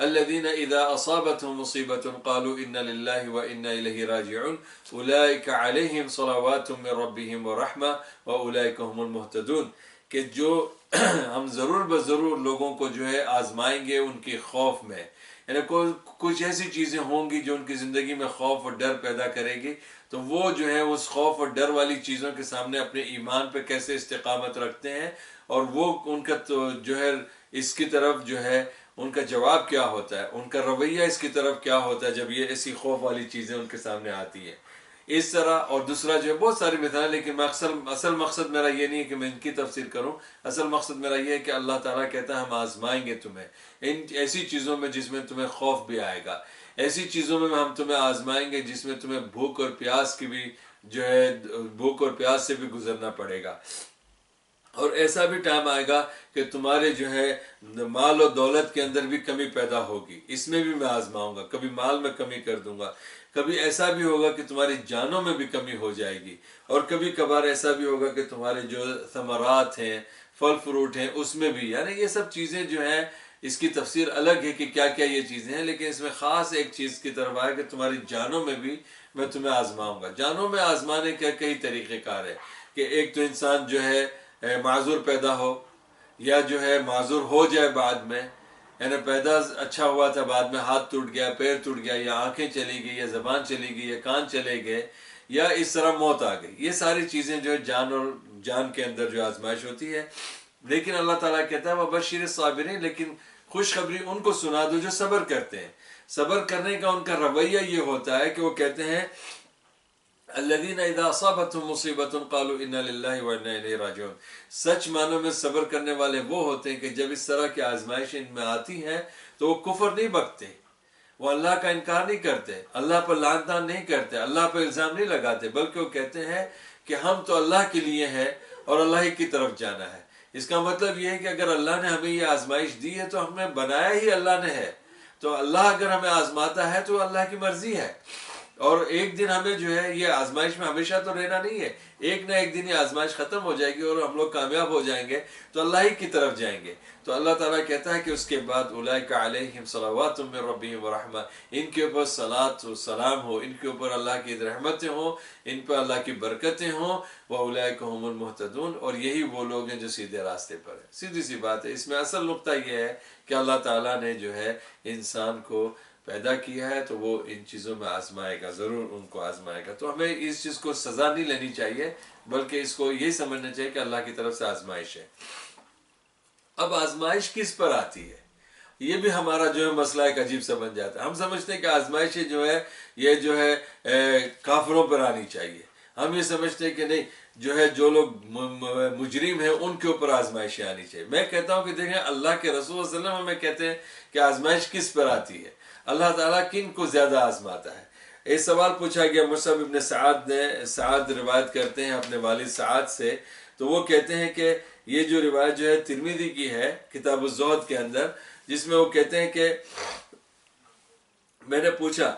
الذين إذا أصابتهم مصيبة قالوا إنا لله وإنا إليه راجعون أولئك عليهم صلوات من ربهم ورحمة وأولئك هم المهتدون کہ جو ہم ضرور بضرور لوگوں کو جو ہے آزمائیں گے ان کے خوف میں، یعنی کچھ ایسی چیزیں ہوں گی جو ان کی زندگی میں خوف اور ڈر پیدا کرے گی، تو وہ جو ہے اس خوف اور ڈر والی چیزوں کے سامنے اپنے ایمان پہ کیسے استقامت رکھتے ہیں، اور وہ ان کا تو جو ہے اس کی طرف جو ہے ان کا جواب کیا ہوتا ہے، ان کا رویہ اس کی طرف کیا ہوتا ہے جب یہ ایسی خوف والی چیزیں ان کے سامنے آتی ہیں اس طرح۔ اور دوسرا جو ہے بہت ساری مثالیں، لیکن میں اصل مقصد میرا یہ نہیں ہے کہ میں ان کی تفسیر کروں، اصل مقصد میرا یہ ہے کہ اللہ تعالیٰ کہتا ہے ہم آزمائیں گے تمہیں ان ایسی چیزوں میں جس میں تمہیں خوف بھی آئے گا، ایسی چیزوں میں ہم تمہیں آزمائیں گے جس میں تمہیں بھوک اور پیاس کی بھی جو ہے بھوک اور پیاس سے بھی گزرنا پڑے گا، اور ایسا بھی ٹائم آئے گا کہ تمہارے جو ہے مال و دولت کے اندر بھی کمی پیدا ہوگی، اس میں بھی میں آزماؤں گا، کبھی مال میں کمی کر دوں گا، کبھی ایسا بھی ہوگا کہ تمہاری جانوں میں بھی کمی ہو جائے گی، اور کبھی کبھار ایسا بھی ہوگا کہ تمہارے جو ثمرات ہیں، پھل فروٹ ہیں، اس میں بھی، یعنی یہ سب چیزیں جو ہیں اس کی تفسیر الگ ہے کہ کیا کیا یہ چیزیں ہیں، لیکن اس میں خاص ایک چیز کی طرف آیا کہ تمہاری جانوں میں بھی میں تمہیں آزماؤں گا۔ جانوں میں آزمانے کا کئی طریقہ کار ہے کہ ایک تو انسان جو ہے معذور پیدا ہو، یا جو ہے معذور ہو جائے بعد میں، یعنی پیدا اچھا ہوا تھا بعد میں ہاتھ ٹوٹ گیا، پیر ٹوٹ گیا، یا آنکھیں چلی گئی، یا زبان چلی گئی، یا کان چلے گئے، یا اس طرح موت آ گئی۔ یہ ساری چیزیں جو ہے جان اور جان کے اندر جو آزمائش ہوتی ہے، لیکن اللہ تعالیٰ کہتا ہے وبشر الصابرین، لیکن خوشخبری ان کو سنا دو جو صبر کرتے ہیں۔ صبر کرنے کا ان کا رویہ یہ ہوتا ہے کہ وہ کہتے ہیں الذین اذا اصابتهم مصیبۃ قالوا انا للہ وانا الیہ راجعون، سچ معنوں میں صبر کرنے والے وہ ہوتے ہیں کہ جب اس طرح کی آزمائشیں ان میں آتی ہیں تو وہ کفر نہیں بکتے، وہ اللہ کا انکار نہیں کرتے، اللہ پر لعن طعن نہیں کرتے، اللہ پر الزام نہیں لگاتے، بلکہ وہ کہتے ہیں کہ ہم تو اللہ کے لیے ہیں اور اللہ ہی کی طرف جانا ہے۔ اس کا مطلب یہ ہے کہ اگر اللہ نے ہمیں یہ آزمائش دی ہے تو ہمیں بنایا ہی اللہ نے ہے، تو اللہ اگر ہمیں آزماتا ہے تو اللہ کی مرضی ہے، اور ایک دن ہمیں جو ہے یہ آزمائش میں ہمیشہ تو رہنا نہیں ہے، ایک نہ ایک دن یہ آزمائش ختم ہو جائے گی اور ہم لوگ کامیاب ہو جائیں گے تو اللہ ہی کی طرف جائیں گے۔ تو اللہ تعالیٰ کہتا ہے کہ اس کے بعد اولئک علیہم صلوات من ربہم ورحمہ، ان کے اوپر صلاۃ و سلام ہو، ان کے اوپر اللہ کی رحمتیں ہوں، ان پر اللہ کی برکتیں ہوں، واولئک هم المہتدون، اور یہی وہ لوگ ہیں جو سیدھے راستے پر ہیں۔ سیدھی سی بات ہے، اس میں اصل نقطہ یہ ہے کہ اللہ تعالیٰ نے جو ہے انسان کو پیدا کیا ہے تو وہ ان چیزوں میں آزمائے گا، ضرور ان کو آزمائے گا۔ تو ہمیں اس چیز کو سزا نہیں لینی چاہیے، بلکہ اس کو یہی سمجھنا چاہیے کہ اللہ کی طرف سے آزمائش ہے۔ اب آزمائش کس پر آتی ہے، یہ بھی ہمارا جو ہے مسئلہ ایک عجیب سا بن جاتا ہے۔ ہم سمجھتے ہیں کہ آزمائشیں جو ہے یہ جو ہے کافروں پر آنی چاہیے، ہم یہ سمجھتے ہیں کہ نہیں، جو ہے جو لوگ مجرم ہیں ان کے اوپر آزمائشیں آنی چاہیے۔ میں کہتا ہوں کہ دیکھیں اللہ کے رسول صلی اللہ علیہ وسلم ہمیں کہتے ہیں کہ آزمائش کس پر آتی ہے، اللہ تعالیٰ کن کو زیادہ آزماتا ہے۔ ایک سوال پوچھا گیا مصعب ابن سعد روایت کرتے ہیں اپنے والد سعد سے، تو وہ کہتے ہیں کہ یہ جو روایت جو ہے ترمذی کی ہے کتاب الزہد کے اندر، جس میں وہ کہتے ہیں کہ میں نے پوچھا،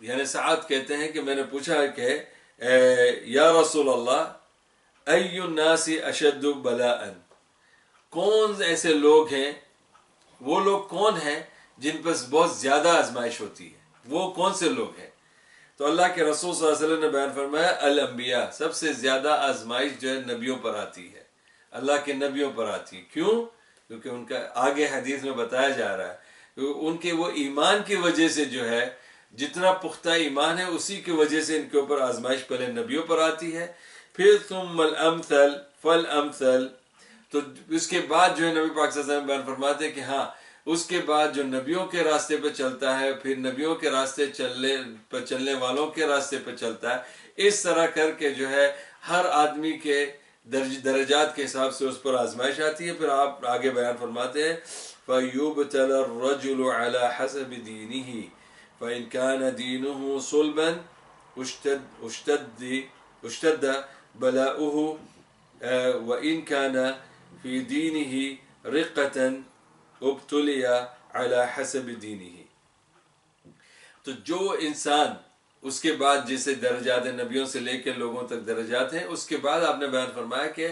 یعنی سعد کہتے ہیں کہ میں نے پوچھا کہ یا رسول اللہ ای الناس اشد بلاء، کون ایسے لوگ ہیں، وہ لوگ کون ہیں جن پر بہت زیادہ آزمائش ہوتی ہے، وہ کون سے لوگ ہیں؟ تو اللہ کے رسول صلی اللہ علیہ وسلم نے بیان فرمایا الانبیاء، سب سے زیادہ آزمائش جو ہے نبیوں پر آتی ہے، اللہ کے نبیوں پر آتی ہے۔ کیوں؟ کیونکہ ان کا آگے حدیث میں بتایا جا رہا ہے ان کے وہ ایمان کی وجہ سے جو ہے، جتنا پختہ ایمان ہے اسی کی وجہ سے ان کے اوپر آزمائش پہلے نبیوں پر آتی ہے، پھر ثم الامثل فالامثل، تو اس کے بعد جو ہے نبی پاک صلی اللہ علیہ وسلم بیان فرماتے ہیں کہ ہاں اس کے بعد جو نبیوں کے راستے پہ چلتا ہے، پھر نبیوں کے راستے چلنے والوں کے راستے پہ چلتا ہے، اس طرح کر کے جو ہے ہر آدمی کے درجات کے حساب سے اس پر آزمائش آتی ہے۔ پھر آپ آگے بیان فرماتے ہیں فَيُبْتَلَى الرَّجُلُ عَلَى حَسَبِ دِينِهِ فَإِنْ كَانَ دِينُهُ صُلْبًا اشْتَدَّ بَلَاؤُهُ وَإِنْ كَانَ فِي دِينِهِ رِقَّةً ابتلیا علی حسب دینہ۔ تو جو انسان اس کے بعد جیسے درجات نبیوں سے لے کے لوگوں تک درجات ہیں، اس کے بعد آپ نے بیان فرمایا کہ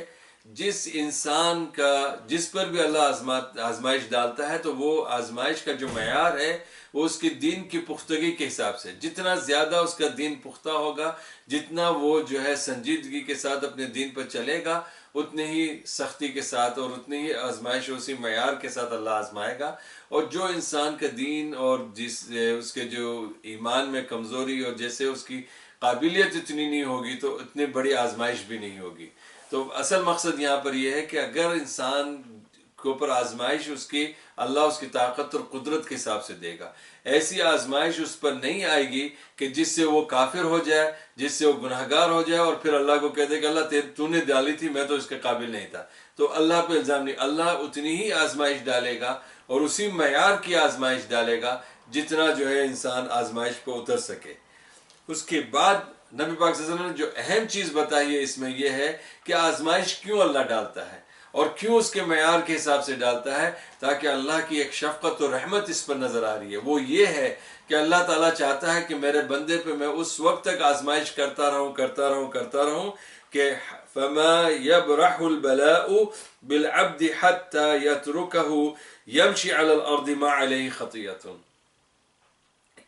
جس انسان کا جس پر بھی اللہ آزمائش ڈالتا ہے تو وہ آزمائش کا جو معیار ہے وہ اس کے دین کی پختگی کے حساب سے، جتنا زیادہ اس کا دین پختہ ہوگا، جتنا وہ جو ہے سنجیدگی کے ساتھ اپنے دین پر چلے گا، اتنے ہی سختی کے ساتھ اور اتنی ہی آزمائش اسی معیار کے ساتھ اللہ آزمائے گا۔ اور جو انسان کا دین اور اس کے جو ایمان میں کمزوری اور جیسے اس کی قابلیت اتنی نہیں ہوگی تو اتنی بڑی آزمائش بھی نہیں ہوگی۔ تو اصل مقصد یہاں پر یہ ہے کہ اگر انسان کے اوپر آزمائش اللہ اس کی طاقت اور قدرت کے حساب سے دے گا، ایسی آزمائش اس پر نہیں آئے گی کہ جس سے وہ کافر ہو جائے، جس سے وہ گناہگار ہو جائے اور پھر اللہ کو کہہ دے کہ اللہ تو نے ڈالی تھی، میں تو اس کے قابل نہیں تھا، تو اللہ پہ الزام نہیں۔ اللہ اتنی ہی آزمائش ڈالے گا اور اسی معیار کی آزمائش ڈالے گا جتنا جو ہے انسان آزمائش پہ اتر سکے۔ اس کے بعد نبی پاک صلی اللہ علیہ وسلم نے جو اہم چیز بتائی ہے اس میں یہ ہے کہ آزمائش کیوں اللہ ڈالتا ہے اور کیوں اس کے معیار کے حساب سے ڈالتا ہے، تاکہ اللہ کی ایک شفقت و رحمت اس پر نظر آ رہی ہے۔ وہ یہ ہے کہ اللہ تعالیٰ چاہتا ہے کہ میرے بندے پہ میں اس وقت تک آزمائش کرتا رہوں کہ فَمَا يَبْرَحُ الْبَلَاءُ بِالْعَبْدِ حَتَّى يَتْرُكَهُ يَمْشِي عَلَى الْأَرْضِ مَا عَلَيْهِ خَطِيَّةٌ،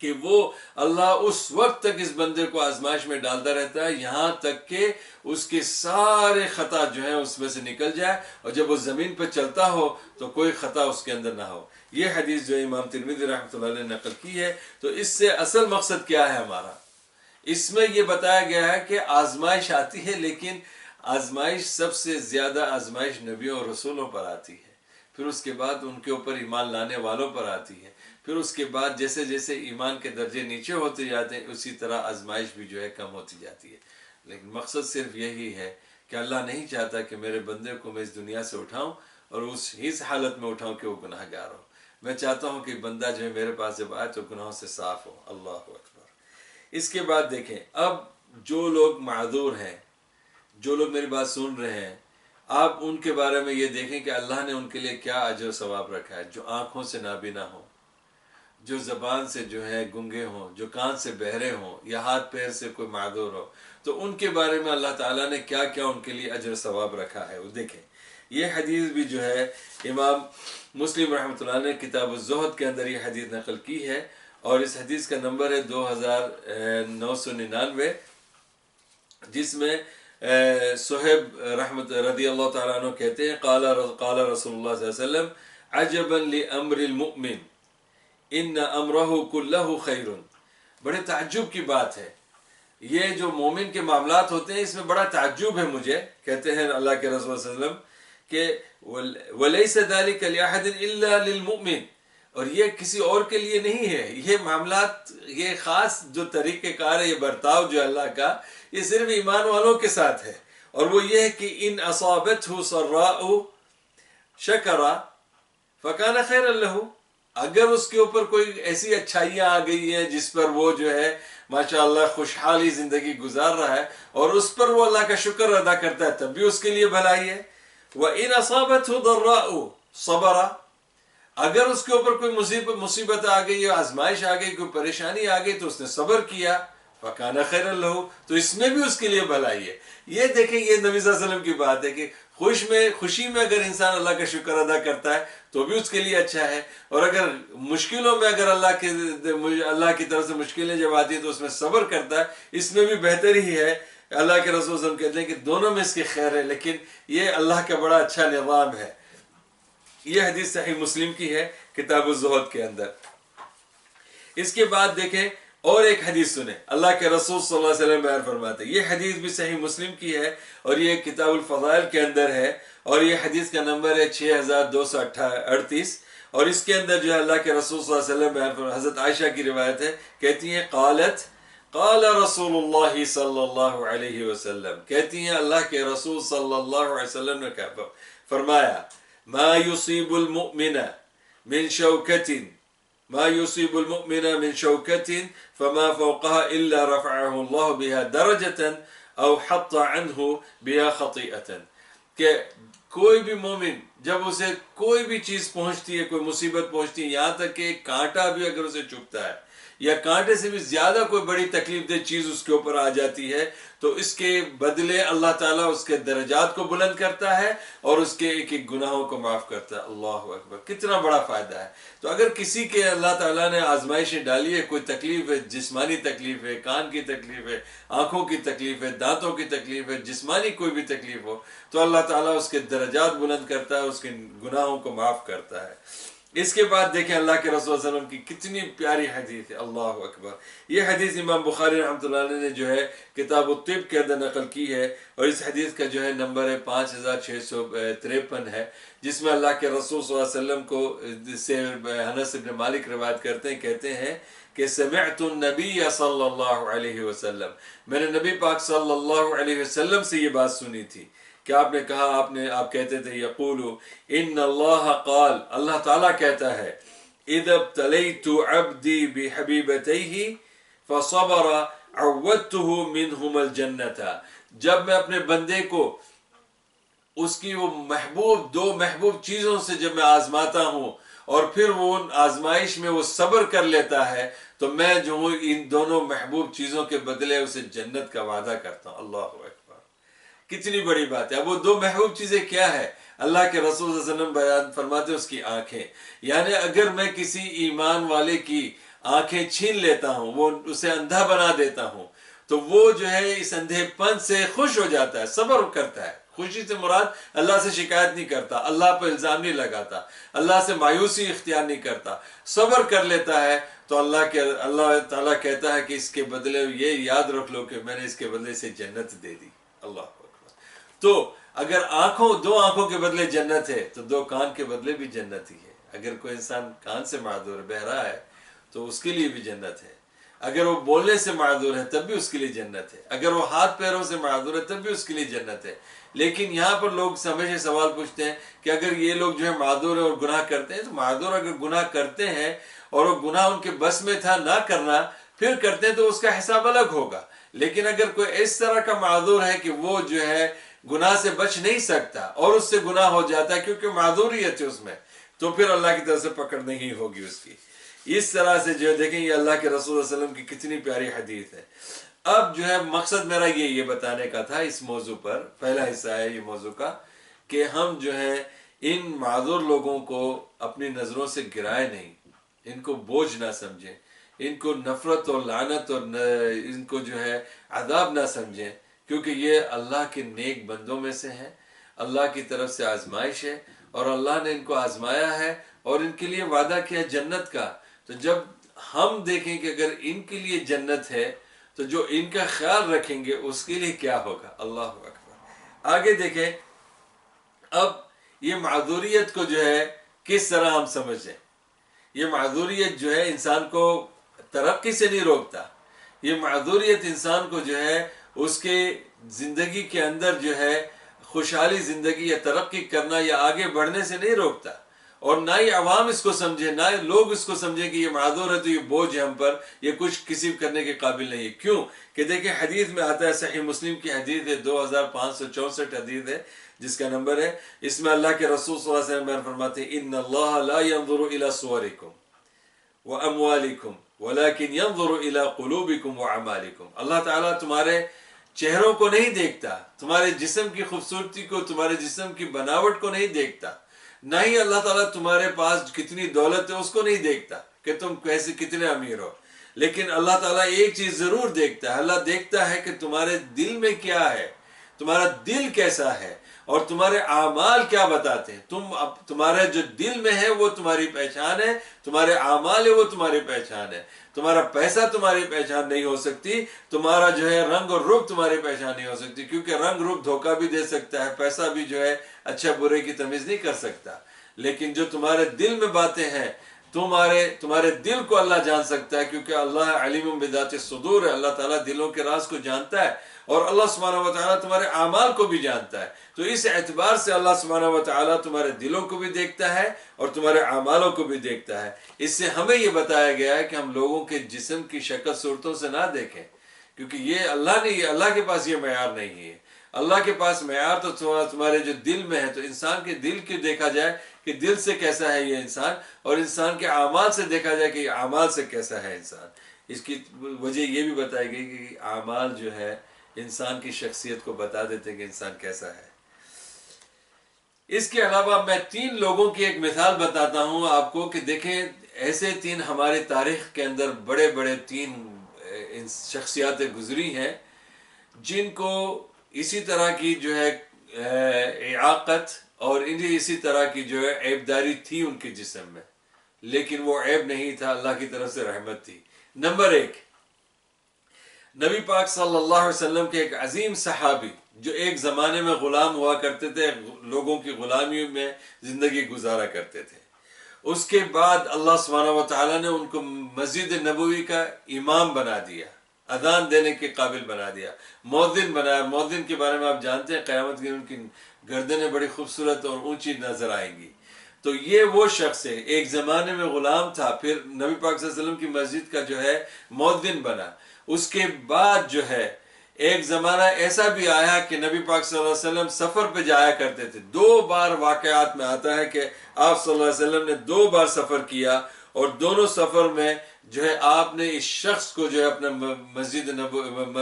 کہ وہ اللہ اس وقت تک اس بندے کو آزمائش میں ڈالتا رہتا ہے یہاں تک کہ اس کے سارے خطا جو ہیں اس میں سے نکل جائے، اور جب وہ زمین پہ چلتا ہو تو کوئی خطا اس کے اندر نہ ہو۔ یہ حدیث جو امام ترمذی رحمۃ اللہ علیہ نے نقل کی ہے۔ تو اس سے اصل مقصد کیا ہے ہمارا؟ اس میں یہ بتایا گیا ہے کہ آزمائش آتی ہے، لیکن آزمائش سب سے زیادہ آزمائش نبیوں اور رسولوں پر آتی ہے، پھر اس کے بعد ان کے اوپر ایمان لانے والوں پر آتی ہے، پھر اس کے بعد جیسے جیسے ایمان کے درجے نیچے ہوتے جاتے ہیں اسی طرح آزمائش بھی جو ہے کم ہوتی جاتی ہے۔ لیکن مقصد صرف یہی ہے کہ اللہ نہیں چاہتا کہ میرے بندے کو میں اس دنیا سے اٹھاؤں اور اس حالت میں اٹھاؤں کہ وہ گناہ گار ہو۔ میں چاہتا ہوں کہ بندہ جو ہے میرے پاس جب آئے تو گناہوں سے صاف ہو۔ اللہ اکبر۔ اس کے بعد دیکھیں، اب جو لوگ معذور ہیں، جو لوگ میری بات سن رہے ہیں، آپ ان کے بارے میں یہ دیکھیں کہ اللہ نے ان کے لیے کیا اجر و ثواب رکھا ہے۔ جو آنکھوں سے نابینا ہوں، جو زبان سے جو ہے گنگے ہوں، جو کان سے بہرے ہوں، یا ہاتھ پیر سے کوئی معذور ہو، تو ان کے بارے میں اللہ تعالیٰ نے کیا کیا ان کے لیے اجر و ثواب رکھا ہے وہ دیکھیں۔ یہ حدیث بھی جو ہے امام مسلم رحمۃ اللہ نے کتاب الزہد کے اندر یہ حدیث نقل کی ہے، اور اس حدیث کا نمبر ہے 2999، جس میں صہیب رحمت رضی اللہ تعالیٰ عنہ کہتے ہیں قال رسول اللہ صلی اللہ علیہ وسلم عجبا لامر المؤمن ان امرہ کلہ خیر۔ بڑے تعجب کی بات ہے، یہ جو مومن کے معاملات ہوتے ہیں اس میں بڑا تعجب ہے مجھے، کہتے ہیں اللہ کے رسول صلی اللہ علیہ وسلم کہ ولیس ذلک لأحد الا للمؤمن، اور یہ کسی اور کے لیے نہیں ہے، یہ معاملات، یہ خاص جو طریقہ کار ہے، یہ برتاؤ جو اللہ کا، یہ صرف ایمان والوں کے ساتھ ہے۔ اور وہ یہ ہے کہ ان اصابتہ سراء شکر فکان خیرا لہ، اگر اس کے اوپر کوئی ایسی اچھائیاں آ گئی ہیں جس پر وہ جو ہے ماشاءاللہ خوشحالی زندگی گزار رہا ہے اور اس پر وہ اللہ کا شکر ادا کرتا ہے، تب بھی اس کے لیے بھلائی ہے۔ وَإِنْ أَصَابَتْهُ ضَرَّاءُ صَبَرَ، اگر اس کے اوپر کوئی مصیبت آ گئی، آزمائش آ گئی، کوئی پریشانی آ گئی تو اس نے صبر کیا، فَكَانَ خَيْرًا لَهُ، تو اس میں بھی اس کے لیے بھلائی ہے۔ یہ دیکھیں، یہ نبی صلی اللہ علیہ وسلم کی بات ہے کہ خوشی میں اگر انسان اللہ کا شکر ادا کرتا ہے تو بھی اس کے لیے اچھا ہے، اور اگر مشکلوں میں اگر اللہ کی طرف سے مشکلیں جب آتی ہیں تو اس میں صبر کرتا ہے، اس میں بھی بہتر ہی ہے۔ اللہ کے رسول صلی اللہ علیہ وسلم کہتے ہیں کہ دونوں میں اس کی خیر ہے، لیکن یہ اللہ کا بڑا اچھا نظام ہے۔ یہ حدیث صحیح مسلم کی ہے کتاب الزہد کے اندر۔ اس کے بعد دیکھیں اور ایک حدیث سنیں، اللہ کے رسول صلی اللہ علیہ وسلم بیان فرماتے ہیں، یہ حدیث بھی صحیح مسلم کی ہے اور یہ کتاب الفضائل کے اندر ہے، اور یہ حدیث کا نمبر ہے 6238، اور اس کے اندر جو ہے اللہ کے رسول صلی اللہ علیہ وسلم بیان فرماتے ہیں، حضرت عائشہ کی روایت ہے، کہتی ہیں قال رسول اللہ صلی اللہ علیہ وسلم، کہتی ہیں اللہ کے رسول صلی اللہ علیہ وسلم نے فرمایا ما يصيب المؤمن من شوكة ما يصيب المؤمن من شوكة فما فوقها إلا رفعه الله بها درجة أو حط عنه بها خطيئة، کہ کوئی بھی مومن جب اسے کوئی بھی چیز پہنچتی ہے، کوئی مصیبت پہنچتی ہے، یہاں تک کہ ایک کانٹا بھی اگر اسے چبھتا ہے یا کانٹے سے بھی زیادہ کوئی بڑی تکلیف دہ چیز اس کے اوپر آ جاتی ہے، تو اس کے بدلے اللہ تعالیٰ اس کے درجات کو بلند کرتا ہے اور اس کے ایک ایک گناہوں کو معاف کرتا ہے۔ اللہ اکبر، کتنا بڑا فائدہ ہے۔ تو اگر کسی کے اللہ تعالیٰ نے آزمائشیں ڈالی ہے، کوئی تکلیف ہے، جسمانی تکلیف ہے، کان کی تکلیف ہے، آنکھوں کی تکلیف ہے، دانتوں کی تکلیف ہے، جسمانی کوئی بھی تکلیف ہو، تو اللہ تعالیٰ اس کے درجات بلند کرتا ہے، اس کے گناہوں کو معاف کرتا ہے۔ اس کے بعد دیکھیں اللہ کے رسول صلی اللہ علیہ وسلم کی کتنی پیاری حدیث ہے، اللہ اکبر۔ یہ حدیث امام بخاری رحمۃ اللہ علیہ نے جو ہے کتاب الطب کے اندر نقل کی ہے، اور اس حدیث کا جو ہے نمبر ہے 5653 ہے، جس میں اللہ کے رسول صلی اللہ علیہ وسلم کو سے انس بن مالک روایت کرتے ہیں، کہتے ہیں کہ سمعت النبی صلی اللہ علیہ وسلم، میں نے نبی پاک صلی اللہ علیہ وسلم سے یہ بات سنی تھی کہ آپ نے کہا، آپ کہتے تھے یقول ان اللہ قال، اللہ تعالیٰ کہتا ہے اذا ابتلیت عبدی بحبیبتیہ فصبر عودته منہم الجنت، جب میں اپنے بندے کو اس کی وہ دو محبوب چیزوں سے جب میں آزماتا ہوں اور پھر وہ ان آزمائش میں وہ صبر کر لیتا ہے، تو میں جو ہوں ان دونوں محبوب چیزوں کے بدلے اسے جنت کا وعدہ کرتا ہوں۔ اللہ اکبر، کتنی بڑی بات ہے۔ اب وہ دو محبوب چیزیں کیا ہے؟ اللہ کے رسول صلی اللہ علیہ وسلم بیان فرماتے ہیں اس کی آنکھیں، یعنی اگر میں کسی ایمان والے کی آنکھیں چھین لیتا ہوں، وہ اسے اندھا بنا دیتا ہوں، تو وہ جو ہے اس اندھے پن سے خوش ہو جاتا ہے، صبر کرتا ہے۔ خوشی سے مراد اللہ سے شکایت نہیں کرتا، اللہ پہ الزام نہیں لگاتا، اللہ سے مایوسی اختیار نہیں کرتا، صبر کر لیتا ہے، تو اللہ تعالیٰ کہتا ہے کہ اس کے بدلے یہ یاد رکھ لو کہ میں نے اس کے بدلے سے جنت دے دی۔ اللہ اکبر۔ تو اگر دو آنکھوں کے بدلے جنت ہے، تو دو کان کے بدلے بھی جنت ہی ہے۔ اگر کوئی انسان کان سے معذور ہے، بہرا ہے، تو اس کے لیے بھی جنت ہے۔ اگر وہ بولنے سے معذور ہے تب بھی اس کے لیے جنت ہے۔ اگر وہ ہاتھ پیروں سے معذور ہے تب بھی اس کے لیے جنت ہے۔ لیکن یہاں پر لوگ ہمیشہ سوال پوچھتے ہیں کہ اگر یہ لوگ جو ہے معذور ہیں اور گناہ کرتے ہیں، تو معذور اگر گناہ کرتے ہیں اور وہ گناہ ان کے بس میں تھا نہ کرنا، پھر کرتے ہیں تو اس کا حساب الگ ہوگا۔ لیکن اگر کوئی اس طرح کا معذور ہے کہ وہ جو ہے گناہ سے بچ نہیں سکتا اور اس سے گناہ ہو جاتا ہے کیونکہ معذوریت ہے اس میں، تو پھر اللہ کی طرف سے پکڑ نہیں ہوگی اس کی۔ اس طرح سے جو ہے دیکھیں یہ اللہ کے رسول صلی اللہ علیہ وسلم کی کتنی پیاری حدیث ہے۔ اب جو ہے مقصد میرا یہ بتانے کا تھا اس موضوع پر، پہلا حصہ ہے یہ موضوع کا، کہ ہم جو ہے ان معذور لوگوں کو اپنی نظروں سے گرائے نہیں، ان کو بوجھ نہ سمجھیں، ان کو نفرت اور لعنت اور ان کو جو ہے عذاب نہ سمجھیں، کیونکہ یہ اللہ کے نیک بندوں میں سے ہیں، اللہ کی طرف سے آزمائش ہے، اور اللہ نے ان کو آزمایا ہے اور ان کے لیے وعدہ کیا جنت کا۔ تو جب ہم دیکھیں کہ اگر ان کے لیے جنت ہے تو جو ان کا خیال رکھیں گے اس کے لیے کیا ہوگا۔ اللہ اکبر۔ آگے دیکھیں اب یہ معذوریت کو جو ہے کس طرح ہم سمجھیں۔ یہ معذوریت جو ہے انسان کو ترقی سے نہیں روکتا، یہ معذوریت انسان کو جو ہے اس کے زندگی کے اندر جو ہے خوشحالی زندگی یا ترقی کرنا یا آگے بڑھنے سے نہیں روکتا، اور نہ ہی عوام اس کو سمجھے، نہ لوگ اس کو سمجھے کہ یہ معذور ہے تو یہ بوجھ ہے ہم پر، یہ کچھ کسی کرنے کے قابل نہیں ہے۔ کیوں کہ دیکھیں حدیث میں آتا ہے، صحیح مسلم کی حدیث ہے، 2564 حدیث ہے جس کا نمبر ہے، اس میں اللہ کے رسول صلی اللہ علیہ وسلم فرماتے ہیں ان اللہ لا ينظر الى صورکم واموالکم ولكن ينظر الى قلوبکم واعمالکم۔ اللہ تعالیٰ تمہارے چہروں کو نہیں دیکھتا، تمہارے جسم کی خوبصورتی کو، تمہارے جسم کی بناوٹ کو نہیں دیکھتا، نہ ہی اللہ تعالیٰ تمہارے پاس کتنی دولت ہے اس کو نہیں دیکھتا کہ تم کتنے امیر ہو، لیکن اللہ تعالیٰ ایک چیز ضرور دیکھتا ہے، اللہ دیکھتا ہے کہ تمہارے دل میں کیا ہے، تمہارا دل کیسا ہے اور تمہارے اعمال کیا بتاتے ہیں۔ تمہارے جو دل میں ہے وہ تمہاری پہچان ہے، تمہارے اعمال ہے وہ تمہاری پہچان ہے۔ تمہارا پیسہ تمہاری پہچان نہیں ہو سکتی، تمہارا جو ہے رنگ اور روپ تمہاری پہچان نہیں ہو سکتی، کیونکہ رنگ روپ دھوکہ بھی دے سکتا ہے، پیسہ بھی جو ہے اچھا برے کی تمیز نہیں کر سکتا، لیکن جو تمہارے دل میں باتیں ہیں، تمہارے دل کو اللہ جان سکتا ہے، کیونکہ اللہ علیم بذات الصدور ہے، اللہ تعالیٰ دلوں کے راز کو جانتا ہے، اور اللہ سبحانہ و تعالیٰ تمہارے اعمال کو بھی جانتا ہے۔ تو اس اعتبار سے اللہ سبحانہ و تعالیٰ تمہارے دلوں کو بھی دیکھتا ہے اور تمہارے اعمالوں کو بھی دیکھتا ہے۔ اس سے ہمیں یہ بتایا گیا ہے کہ ہم لوگوں کے جسم کی شکل صورتوں سے نہ دیکھیں، کیونکہ یہ اللہ کے پاس یہ معیار نہیں ہے۔ اللہ کے پاس معیار تو تمہارے جو دل میں ہے، تو انسان کے دل کی دیکھا جائے کہ دل سے کیسا ہے یہ انسان، اور انسان کے اعمال سے دیکھا جائے کہ یہ اعمال سے کیسا ہے انسان۔ اس کی وجہ یہ بھی بتائی گئی کہ اعمال جو ہے انسان کی شخصیت کو بتا دیتے ہیں کہ انسان کیسا ہے۔ اس کے علاوہ میں 3 لوگوں کی ایک مثال بتاتا ہوں آپ کو کہ دیکھیں ایسے 3 ہماری تاریخ کے اندر بڑے بڑے 3 شخصیات گزری ہیں جن کو اسی طرح کی جو ہے اعاقت اور اسی طرح کی جو ہے عیبداری تھی ان کے جسم میں، لیکن وہ عیب نہیں تھا، اللہ کی طرف سے رحمت تھی۔ نمبر 1، نبی پاک صلی اللہ علیہ وسلم کے ایک عظیم صحابی جو ایک زمانے میں غلام ہوا کرتے تھے، لوگوں کی غلامی میں زندگی گزارا کرتے تھے۔ اس کے بعد اللہ سبحانہ و تعالیٰ نے ان کو مسجد نبوی کا امام بنا دیا، اذان دینے کے قابل بنا دیا، مؤذن بنایا۔ مؤذن کے بارے میں آپ جانتے ہیں قیامت کے ان کی گردنیں بڑی خوبصورت اور اونچی نظر آئیں گی۔ تو یہ وہ شخص ہے، ایک زمانے میں غلام تھا، پھر نبی پاک صلی اللہ علیہ وسلم کی مسجد کا جو ہے مؤذن بنا۔ اس کے بعد جو ہے ایک زمانہ ایسا بھی آیا کہ نبی پاک صلی اللہ علیہ وسلم سفر پہ جایا کرتے تھے۔ 2 بار واقعات میں آتا ہے کہ آپ صلی اللہ علیہ وسلم نے 2 بار سفر کیا، اور دونوں سفر میں جو ہے آپ نے اس شخص کو جو ہے اپنا مسجد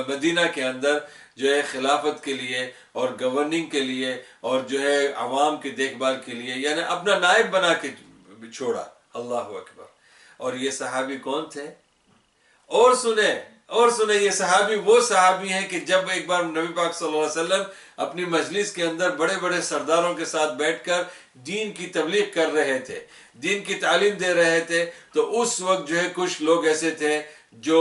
مدینہ کے اندر جو ہے خلافت کے لیے اور گورننگ کے لیے اور جو ہے عوام کی دیکھ بھال کے لیے یعنی اپنا نائب بنا کے چھوڑا۔ اللہ اکبر۔ اور یہ صحابی کون تھے؟ اور سنیں یہ صحابی وہ صحابی ہیں کہ جب ایک بار نبی پاک صلی اللہ علیہ وسلم اپنی مجلس کے اندر بڑے بڑے سرداروں کے ساتھ بیٹھ کر دین کی تبلیغ کر رہے تھے، دین کی تعلیم دے رہے تھے، تو اس وقت جو ہے کچھ لوگ ایسے تھے جو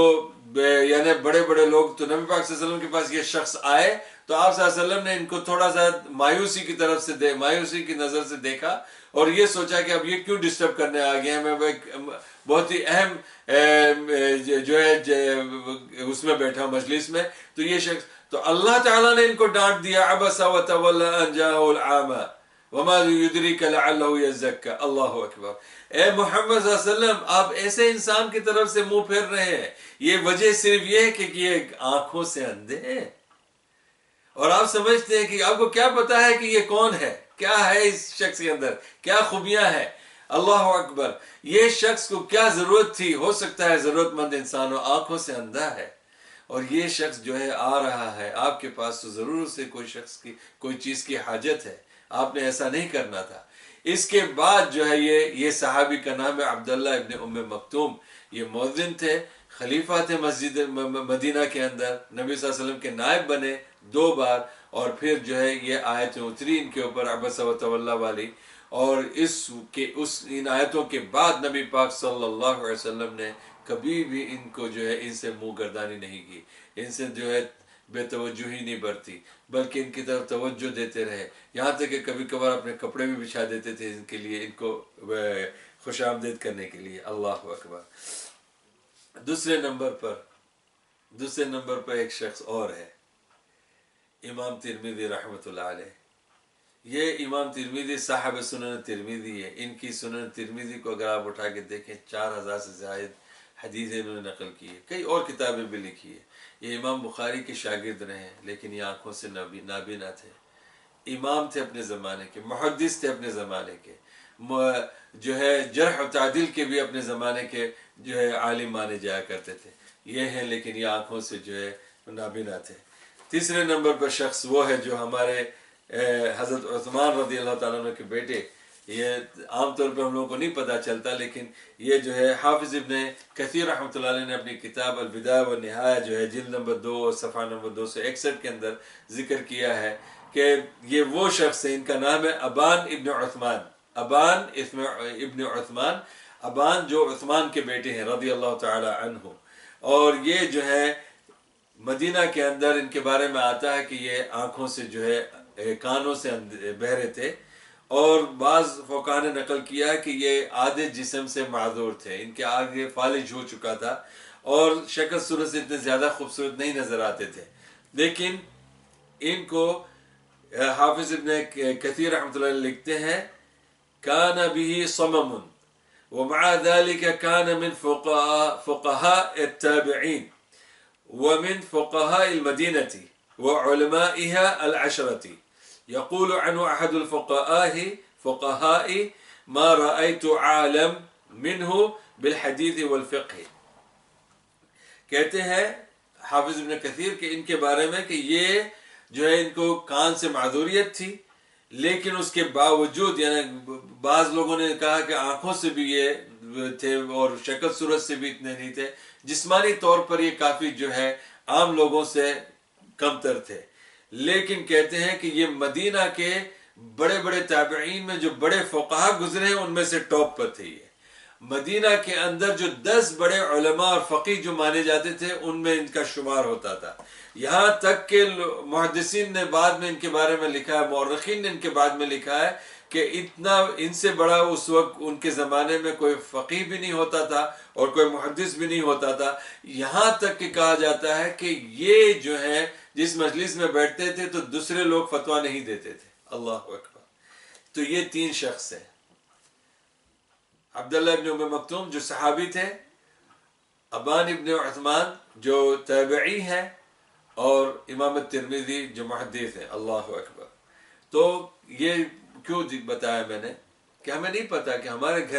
یعنی بڑے بڑے لوگ، تو نبی پاک صلی اللہ علیہ وسلم کے پاس یہ شخص آئے تو آپ صلی اللہ علیہ وسلم نے ان کو تھوڑا سا مایوسی کی طرف سے مایوسی کی نظر سے دیکھا اور یہ سوچا کہ اب یہ کیوں ڈسٹرب کرنے آ گئے ہیں، میں بہت ہی اہم جو ہے اس میں بیٹھا مجلس میں، تو یہ شخص، تو اللہ تعالیٰ نے ان کو ڈانٹ دیا، عبس وتولی ان جاءہ الاعمی وما یدریک لعلہ یزکی۔ اللہ اکبر۔ اے محمد صلی اللہ علیہ وسلم، آپ ایسے انسان کی طرف سے منہ پھیر رہے ہیں، یہ وجہ صرف یہ ہے کہ یہ آنکھوں سے اندھے ہیں، اور آپ سمجھتے ہیں کہ آپ کو کیا پتا ہے کہ یہ کون ہے، کیا ہے اس شخص کے اندر، کیا خوبیاں ہیں۔ اللہ اکبر۔ یہ شخص کو کیا ضرورت تھی؟ ہو سکتا ہے ضرورت مند انسان ہو، آنکھوں سے اندھا ہے، اور یہ شخص جو ہے آ رہا ہے آپ کے پاس، تو ضرور سے کوئی شخص کی کوئی چیز کی حاجت ہے، آپ نے ایسا نہیں کرنا تھا۔ اس کے بعد جو ہے یہ صحابی کا نام ہے عبداللہ ابن ام مکتوم، یہ مؤذن تھے، خلیفہ تھے مسجد مدینہ کے اندر، نبی صلی اللہ علیہ وسلم کے نائب بنے 2 بار، اور پھر جو ہے یہ آیتیں اتری ان کے اوپر عبس وتولی والی، اور ان آیتوں کے بعد نبی پاک صلی اللہ علیہ وسلم نے کبھی بھی ان کو جو ہے ان سے منہ گردانی نہیں کی، ان سے جو ہے بے توجہی نہیں برتی، بلکہ ان کی طرف توجہ دیتے رہے، یہاں تک کہ کبھی کبھار اپنے کپڑے بھی بچھا دیتے تھے ان کے لیے، ان کو خوش آمدید کرنے کے لیے۔ اللہ اکبر۔ دوسرے نمبر پر ایک شخص اور ہے، امام ترمذی رحمۃ اللہ علیہ۔ یہ امام ترمذی صاحب سنن ترمذی ہے، ان کی سنن ترمذی کو اگر آپ اٹھا کے دیکھیں 4000 سے زائد حدیثیں انہوں نے نقل کی ہے، کئی اور کتابیں بھی لکھی ہے۔ یہ امام بخاری کے شاگرد رہے ہیں، لیکن یہ آنکھوں سے نابینا تھے، امام تھے اپنے زمانے کے، محدث تھے اپنے زمانے کے، جو ہے جرح و تعدیل کے بھی اپنے زمانے کے جو ہے عالم مانے جایا کرتے تھے، یہ ہیں، لیکن یہ آنکھوں سے جو ہے نابینا تھے۔ تیسرے نمبر پر شخص وہ ہے جو ہمارے حضرت عثمان رضی اللہ تعالیٰ عنہ کے بیٹے، یہ عام طور پہ ہم لوگوں کو نہیں پتہ چلتا، لیکن یہ جو ہے حافظ ابن کثیر رحمۃ اللہ علیہ نے اپنی کتاب البدایہ والنہایہ جو ہے جلد نمبر 2 صفحہ نمبر 261 کے اندر ذکر کیا ہے کہ یہ وہ شخص ہے، ان کا نام ہے ابان ابن عثمان، ابان جو عثمان کے بیٹے ہیں رضی اللہ تعالی عنہ، اور یہ جو ہے مدینہ کے اندر ان کے بارے میں آتا ہے کہ یہ آنکھوں سے جو ہے کانوں سے بہرے تھے، اور بعض فقہاء نے نقل کیا کہ یہ آدھے جسم سے معذور تھے، ان کے آگے فالج ہو چکا تھا اور شکل صورت سے اتنے زیادہ خوبصورت نہیں نظر آتے تھے، لیکن ان کو حافظ ابن کثیر رحمۃ اللہ علیہ لکھتے ہیں کان به صمم ومع ذلك كان من فقهاء التابعين ومن فقهاء المدينة وعلمائها العشرة يقول عنه أحد الفقهاء ما رأيت عالم منه بالحديث والفقه. کہتے ہیں حافظ ابن کثیر کہ ان کے بارے میں کہ یہ جو ہے ان کو کان سے معذوریت تھی، لیکن اس کے باوجود یعنی بعض لوگوں نے کہا کہ آنکھوں سے بھی یہ تھے اور شکل صورت سے بھی اتنے نہیں تھے، جسمانی طور پر یہ کافی جو ہے عام لوگوں سے کم تر تھے، لیکن کہتے ہیں کہ یہ مدینہ کے بڑے بڑے تابعین میں جو بڑے فقہا گزرے ہیں ان میں سے ٹاپ پر تھے۔ یہ مدینہ کے اندر جو 10 بڑے علماء اور فقیہ جو مانے جاتے تھے ان میں ان کا شمار ہوتا تھا، یہاں تک کہ محدثین نے بعد میں ان کے بارے میں لکھا ہے، مورخین نے ان کے بعد میں لکھا ہے کہ اتنا ان سے بڑا اس وقت ان کے زمانے میں کوئی فقیہ بھی نہیں ہوتا تھا اور کوئی محدث بھی نہیں ہوتا تھا، یہاں تک کہ کہا جاتا ہے کہ یہ جو ہے جس مجلس میں بیٹھتے تھے تو دوسرے لوگ فتویٰ نہیں دیتے تھے۔ اللہ اکبر۔ تو یہ 3 شخص ہیں، عبداللہ ابن ام مکتوم جو صحابی تھے، ابان ابن عثمان جو تابعی ہیں، اور امام الترمذی جو محدث ہیں۔ اللہ اکبر۔ تو یہ کیوں بتایا میں نے کہ ہمیں نہیں پتا کہ ہمارے گھر